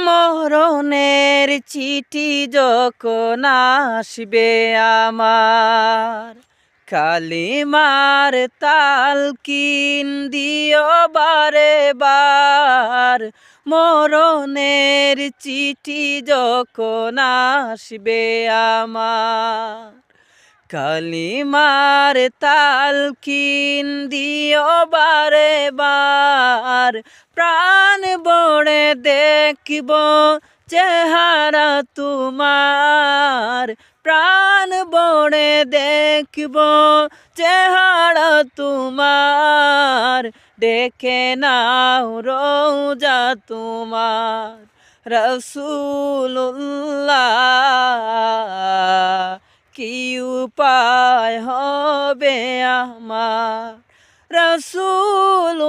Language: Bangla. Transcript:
মরণের চিঠি যখন আসবে আমার, কালিমার তালকিন দিও বারে বার। মরণের চিঠি যখন আসবে আমার, কালিমার তালকিন দিও বারে বার। প্রাণ বড়ে দেখব চেহারা তোমার, প্রাণ বড়ে দেখব চেহারা তোমার। দেখে নাও রওজা তোমার রাসূলুল্লাহ, কি উপায় হবে আমার রাসূলুল্লাহ,